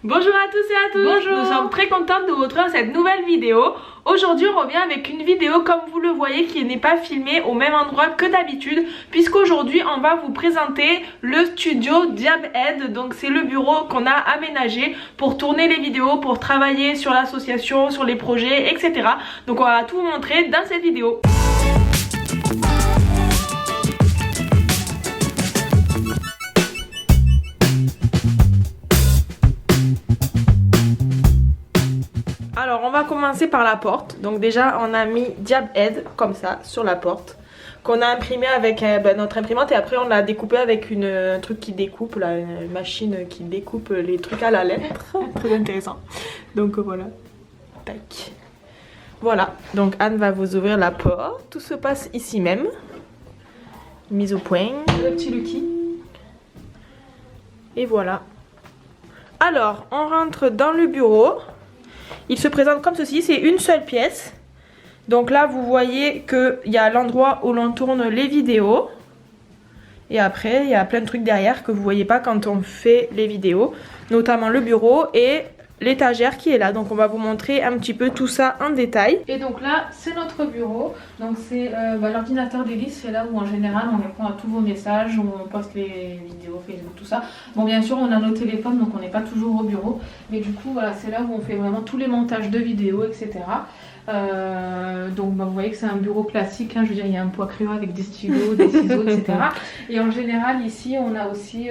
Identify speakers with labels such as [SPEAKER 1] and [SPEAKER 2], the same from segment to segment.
[SPEAKER 1] Bonjour à tous et à toutes. Bonjour. Nous sommes très contentes de vous retrouver dans cette nouvelle vidéo. Aujourd'hui on revient avec une vidéo comme vous le voyez qui n'est pas filmée au même endroit que d'habitude, puisqu'aujourd'hui on va vous présenter le studio Diabhead. Donc c'est le bureau qu'on a aménagé pour tourner les vidéos, pour travailler sur l'association, sur les projets, etc. Donc on va tout vous montrer dans cette vidéo. Alors on va commencer par la porte. Donc déjà on a mis Diabhead comme ça sur la porte, qu'on a imprimé avec notre imprimante, et après on l'a découpé avec un truc qui découpe, là, une machine qui découpe les trucs à la lettre. Très intéressant. Donc voilà. Tac. Voilà, donc Anne va vous ouvrir la porte. Tout se passe ici même. Mise au point. Le petit Lucky. Et voilà. Alors on rentre dans le bureau. Il se présente comme ceci, c'est une seule pièce. Donc là vous voyez qu'il y a l'endroit où l'on tourne les vidéos. Et après il y a plein de trucs derrière que vous ne voyez pas quand on fait les vidéos. Notamment le bureau et l'étagère qui est là. Donc on va vous montrer un petit peu tout ça en détail. Et donc là c'est notre bureau. Donc c'est l'ordinateur d'Elise, c'est là où en général on répond à tous vos messages, où on poste les vidéos, Facebook, tout ça. Bon bien sûr on a nos téléphones donc on n'est pas toujours au bureau. Mais du coup voilà, c'est là où on fait vraiment tous les montages de vidéos, etc. Donc vous voyez que c'est un bureau classique, hein, je veux dire il y a un poids crayon avec des stylos, des ciseaux, etc. Et en général ici on a aussi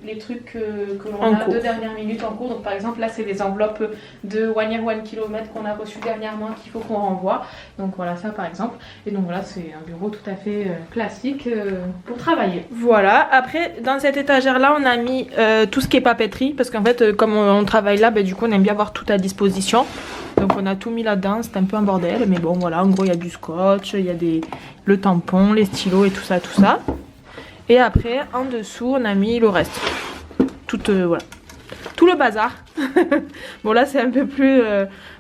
[SPEAKER 1] les trucs que l'on a de dernière minute en cours. Donc par exemple là c'est les enveloppes de One Year One Kilomètre qu'on a reçues dernièrement qu'il faut qu'on renvoie. Donc voilà ça par exemple. Et donc voilà c'est un bureau tout à fait classique pour travailler. Voilà, après dans cette étagère là on a mis tout ce qui est papeterie, parce qu'en fait comme on travaille là, du coup on aime bien avoir tout à disposition. Donc on a tout mis là-dedans, c'est un peu un bordel, mais bon voilà, en gros il y a du scotch, il y a le tampon, les stylos et tout ça, tout ça. Et après en dessous on a mis le reste, voilà, tout le bazar. Bon là c'est un peu plus,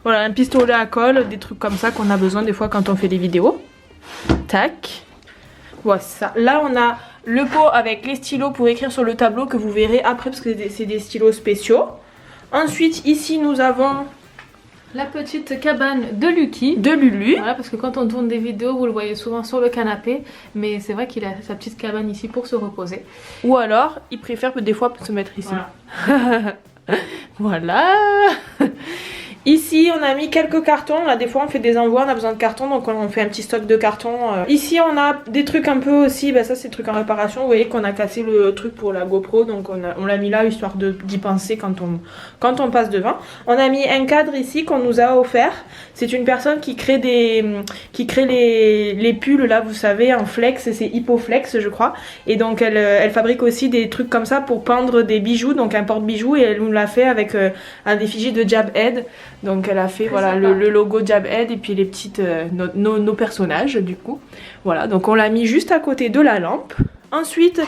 [SPEAKER 1] voilà, un pistolet à colle, des trucs comme ça qu'on a besoin des fois quand on fait des vidéos. Tac, voilà ça. Là on a le pot avec les stylos pour écrire sur le tableau que vous verrez après parce que c'est des stylos spéciaux. Ensuite ici nous avons la petite cabane de Lucky. De Lulu. Voilà, parce que quand on tourne des vidéos, vous le voyez souvent sur le canapé. Mais c'est vrai qu'il a sa petite cabane ici pour se reposer. Ou alors, il préfère des fois se mettre ici. Voilà. Voilà. Ici, on a mis quelques cartons. Là, des fois, on fait des envois, on a besoin de cartons. Donc, on fait un petit stock de cartons. Ici, on a des trucs un peu aussi. Ça, c'est des trucs en réparation. Vous voyez qu'on a cassé le truc pour la GoPro. Donc, on l'a mis là, histoire d'y penser quand on passe devant. On a mis un cadre ici qu'on nous a offert. C'est une personne qui crée les pulls, là, vous savez, en flex. C'est Hippoflex, je crois. Et donc, elle fabrique aussi des trucs comme ça pour pendre des bijoux. Donc, un porte-bijoux. Et elle nous l'a fait avec un effigie de Diabhead. Donc elle a fait voilà, le logo Diabhead et puis les petites nos personnages du coup. Voilà, donc on l'a mis juste à côté de la lampe. Ensuite,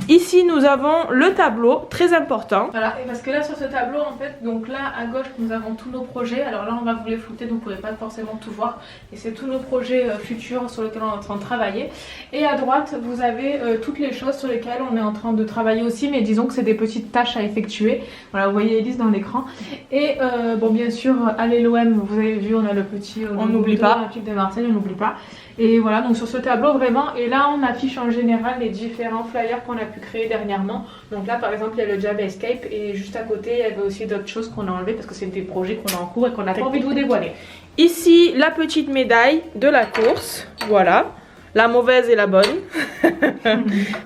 [SPEAKER 1] ici nous avons le tableau, très important. Voilà, et parce que là sur ce tableau en fait, donc là à gauche nous avons tous nos projets. Alors là on va vous les flouter donc vous ne pourrez pas forcément tout voir. Et c'est tous nos projets futurs sur lesquels on est en train de travailler. Et à droite vous avez toutes les choses sur lesquelles on est en train de travailler aussi. Mais disons que c'est des petites tâches à effectuer. Voilà, vous voyez Elise dans l'écran. Et bon bien sûr à l'OM, vous avez vu on a le petit
[SPEAKER 2] on n'oublie pas.
[SPEAKER 1] Olympique de Marseille, on n'oublie pas. Et voilà, donc sur ce tableau vraiment, et là on affiche en général les différents flyers qu'on a pu créer dernièrement. Donc là par exemple il y a le Jab Escape et juste à côté il y avait aussi d'autres choses qu'on a enlevées parce que c'est des projets qu'on a en cours et qu'on n'a pas envie de vous dévoiler. Ici la petite médaille de la course, voilà, la mauvaise et la bonne,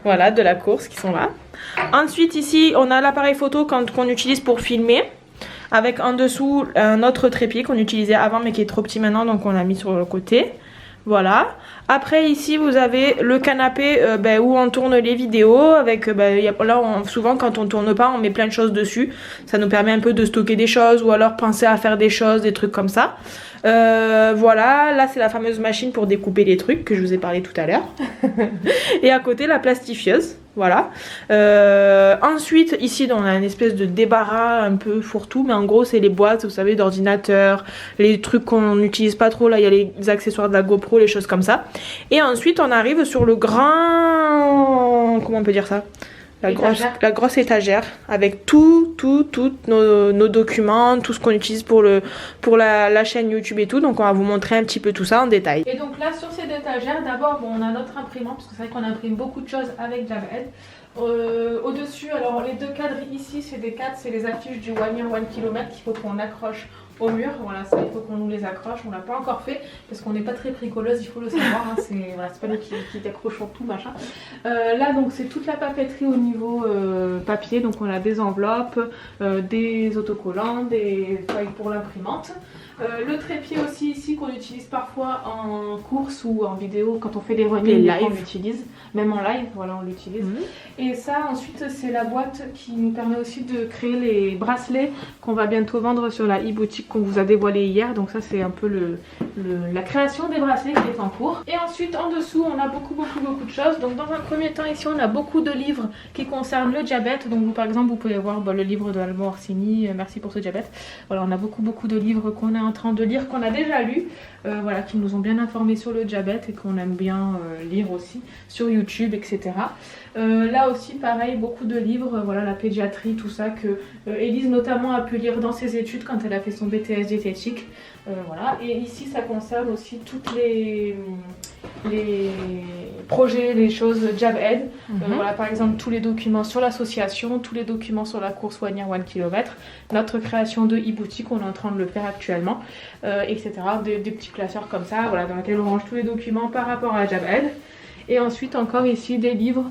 [SPEAKER 1] voilà, de la course qui sont là. Ensuite ici on a l'appareil photo qu'on utilise pour filmer. Avec en dessous un autre trépied qu'on utilisait avant mais qui est trop petit maintenant, donc on l'a mis sur le côté. Voilà. Après ici vous avez le canapé où on tourne les vidéos avec là souvent quand on tourne pas on met plein de choses dessus. Ça nous permet un peu de stocker des choses ou alors penser à faire des choses, des trucs comme ça. Voilà, là c'est la fameuse machine pour découper les trucs que je vous ai parlé tout à l'heure. Et à côté la plastifieuse. Voilà. Ensuite, ici, on a une espèce de débarras un peu fourre-tout, mais en gros, c'est les boîtes, vous savez, d'ordinateur, les trucs qu'on n'utilise pas trop. Là, il y a les accessoires de la GoPro, les choses comme ça. Et ensuite, on arrive sur le grand... Comment on peut dire ça? la grosse étagère avec tous nos documents, tout ce qu'on utilise pour la chaîne YouTube et tout. Donc on va vous montrer un petit peu tout ça en détail. Et donc là sur cette étagère, d'abord bon, on a notre imprimant parce que c'est vrai qu'on imprime beaucoup de choses avec Jabed. Au-dessus, alors les deux cadres ici, c'est des cadres, c'est les affiches du 1 Year 1 km qu'il faut qu'on accroche au mur. Voilà, ça il faut qu'on nous les accroche, on l'a pas encore fait parce qu'on n'est pas très bricoleuse, il faut le savoir, hein, c'est pas nous qui décrochons tout machin. Là donc c'est toute la papeterie au niveau papier, donc on a des enveloppes, des autocollants, des feuilles pour l'imprimante. Le trépied aussi ici qu'on utilise parfois en course ou en vidéo quand on fait des running, on l'utilise, même en live, voilà on l'utilise. Et ça ensuite c'est la boîte qui nous permet aussi de créer les bracelets qu'on va bientôt vendre sur la e-boutique qu'on vous a dévoilé hier. Donc ça c'est un peu la création des bracelets qui est en cours. Et ensuite en dessous on a beaucoup de choses. Donc dans un premier temps ici on a beaucoup de livres qui concernent le diabète. Donc vous, par exemple vous pouvez voir le livre de Alban Orsini, merci pour ce diabète. Voilà, on a beaucoup de livres qu'on est en train de lire, qu'on a déjà lu, voilà, qui nous ont bien informés sur le diabète et qu'on aime bien lire aussi sur YouTube, etc. Là aussi pareil, beaucoup de livres, voilà, la pédiatrie, tout ça que Élise notamment a pu lire dans ses études quand elle a fait son BTS diététique. Voilà. Et ici ça concerne aussi toutes les projets, les choses Jabed. Voilà, par exemple tous les documents sur l'association, tous les documents sur la course 1 Year 1 km, notre création de e-boutique, on est en train de le faire actuellement, etc. Des petits classeurs comme ça, voilà, dans lesquels on range tous les documents par rapport à Jabed. Et ensuite encore ici des livres.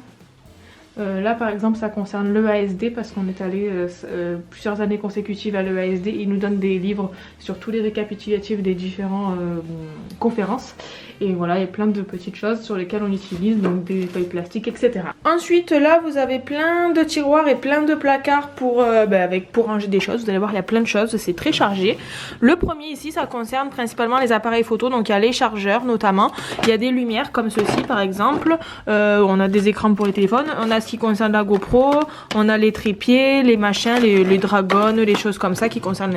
[SPEAKER 1] Là par exemple ça concerne l'EASD parce qu'on est allé plusieurs années consécutives à l'EASD. Ils nous donnent des livres sur tous les récapitulatifs des différentes conférences. Et voilà, il y a plein de petites choses sur lesquelles on utilise, donc des feuilles plastiques, etc. Ensuite là vous avez plein de tiroirs et plein de placards pour ranger des choses. Vous allez voir il y a plein de choses, c'est très chargé. Le premier ici ça concerne principalement les appareils photo, donc il y a les chargeurs notamment. Il y a des lumières comme ceci par exemple, on a des écrans pour les téléphones, on a ce qui concerne la GoPro, on a les trépieds, les machins, les dragons, les choses comme ça qui concernent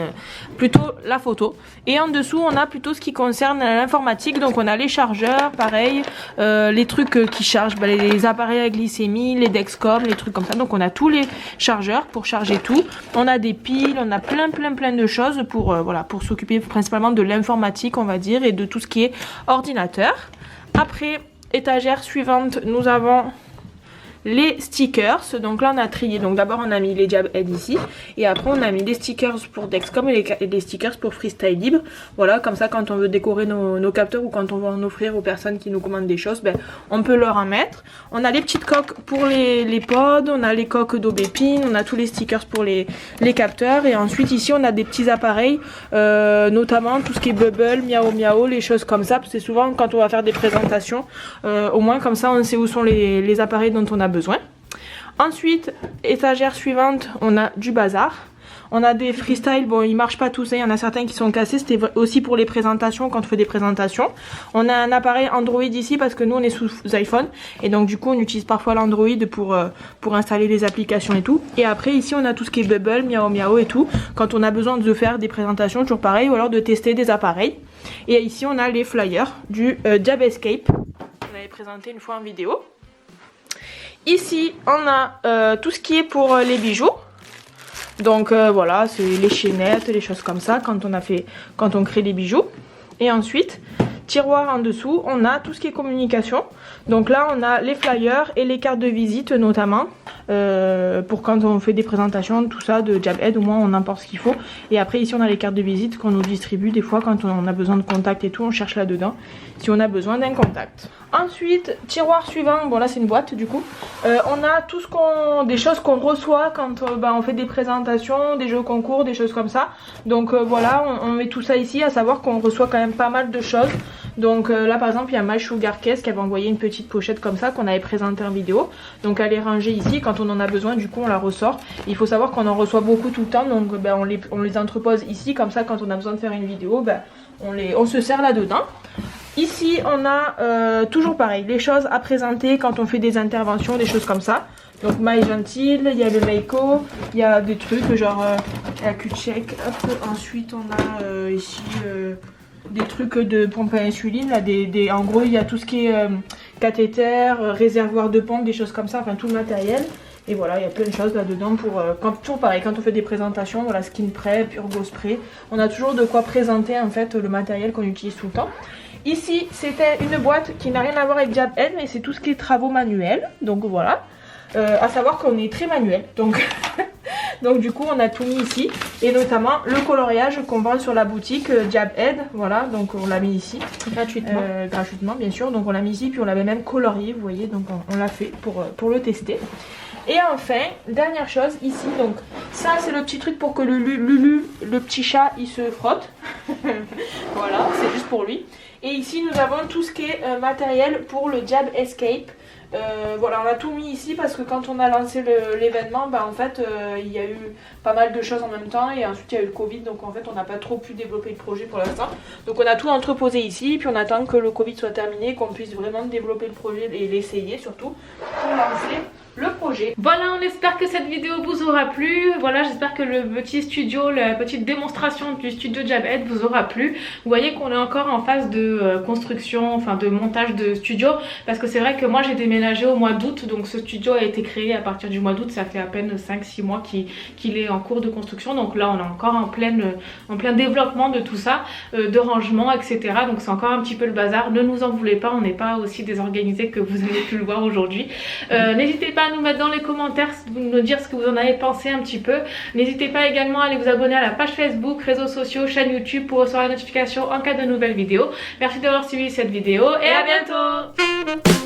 [SPEAKER 1] plutôt la photo. Et en dessous on a plutôt ce qui concerne l'informatique, donc on a les chargeurs, pareil, les trucs qui chargent, les appareils à glycémie, les Dexcom, les trucs comme ça. Donc on a tous les chargeurs pour charger tout. On a des piles, on a plein de choses pour voilà, pour s'occuper principalement de l'informatique, on va dire, et de tout ce qui est ordinateur. Après, étagère suivante, nous avons les stickers. Donc là on a trié, donc d'abord on a mis les Jabed ici et après on a mis les stickers pour Dexcom et les stickers pour Freestyle Libre. Voilà, comme ça quand on veut décorer nos capteurs ou quand on veut en offrir aux personnes qui nous commandent des choses, on peut leur en mettre. On a les petites coques pour les pods, on a les coques d'Aubépine, on a tous les stickers pour les capteurs. Et ensuite ici on a des petits appareils, notamment tout ce qui est Bubble, Miao Miao, les choses comme ça, parce que c'est souvent quand on va faire des présentations, au moins comme ça on sait où sont les appareils dont on a besoin. Ensuite, étagère suivante, on a du bazar. On a des freestyle, bon ils marchent pas tous, il y en a certains qui sont cassés, c'était aussi pour les présentations, quand on fait des présentations. On a un appareil Android ici parce que nous on est sous iPhone et donc du coup on utilise parfois l'Android pour installer les applications et tout. Et après ici on a tout ce qui est Bubble, Miao Miao et tout, quand on a besoin de faire des présentations, toujours pareil, ou alors de tester des appareils. Et ici on a les flyers du Jabescape, on avait présenté une fois en vidéo. Ici on a tout ce qui est pour les bijoux. Donc voilà, c'est les chaînettes, les choses comme ça quand on crée les bijoux. Et ensuite, tiroir en dessous, on a tout ce qui est communication. Donc là on a les flyers et les cartes de visite notamment, pour quand on fait des présentations, tout ça de Jabed, au moins on importe ce qu'il faut. Et après ici on a les cartes de visite qu'on nous distribue des fois quand on a besoin de contact et tout, on cherche là dedans si on a besoin d'un contact. Ensuite, tiroir suivant, bon là c'est une boîte du coup, on a tout des choses qu'on reçoit quand on fait des présentations, des jeux concours, des choses comme ça. Donc voilà, on met tout ça ici, à savoir qu'on reçoit quand même pas mal de choses. Donc là par exemple il y a My Sugar Case qui avait envoyé une petite pochette comme ça qu'on avait présentée en vidéo. Donc elle est rangée ici, quand on en a besoin du coup on la ressort. Il faut savoir qu'on en reçoit beaucoup tout le temps, donc on les entrepose ici, comme ça quand on a besoin de faire une vidéo, on se sert là dedans. Ici on a toujours pareil, les choses à présenter quand on fait des interventions, des choses comme ça. Donc My Gentil, il y a le Meiko, il y a des trucs genre la Q-Check. Ensuite on a ici des trucs de pompe à insuline, là, en gros il y a tout ce qui est cathéter, réservoir de pompe, des choses comme ça, enfin tout le matériel. Et voilà, il y a plein de choses là-dedans pour toujours pareil, quand on fait des présentations, voilà, Skin Prep, Urgo Spray, on a toujours de quoi présenter en fait le matériel qu'on utilise tout le temps. Ici, c'était une boîte qui n'a rien à voir avec Jab Head, mais c'est tout ce qui est travaux manuels. Donc voilà, à savoir qu'on est très manuel. Donc, donc du coup, on a tout mis ici. Et notamment le coloriage qu'on vend sur la boutique Jab Head. Voilà, donc on l'a mis ici. Gratuitement. Gratuitement, bien sûr. Donc on l'a mis ici, puis on l'avait même colorié, vous voyez. Donc on l'a fait pour le tester. Et enfin, dernière chose, ici, donc ça c'est le petit truc pour que le petit chat, il se frotte. Voilà, c'est juste pour lui. Et ici nous avons tout ce qui est matériel pour le Jab Escape. Voilà, on a tout mis ici parce que quand on a lancé l'événement, bah, en fait il y a eu pas mal de choses en même temps et ensuite il y a eu le Covid, donc en fait on n'a pas trop pu développer le projet pour l'instant. Donc on a tout entreposé ici, puis on attend que le Covid soit terminé, qu'on puisse vraiment développer le projet et l'essayer surtout pour lancer le projet.
[SPEAKER 2] Voilà, on espère que cette vidéo vous aura plu. Voilà, j'espère que le petit studio, la petite démonstration du studio Jab Head vous aura plu. Vous voyez qu'on est encore en phase de construction, enfin de montage de studio, parce que c'est vrai que moi j'ai déménagé au mois d'août, donc ce studio a été créé à partir du mois d'août, ça fait à peine 5-6 mois qu'il est en cours de construction, donc là on est encore en plein développement de tout ça, de rangement, etc. Donc c'est encore un petit peu le bazar, ne nous en voulez pas, on n'est pas aussi désorganisé que vous avez pu le voir aujourd'hui. N'hésitez pas à nous mettre dans les commentaires, nous dire ce que vous en avez pensé un petit peu. N'hésitez pas également à aller vous abonner à la page Facebook, réseaux sociaux, chaîne YouTube pour recevoir la notification en cas de nouvelles vidéos. Merci d'avoir suivi cette vidéo et à bientôt.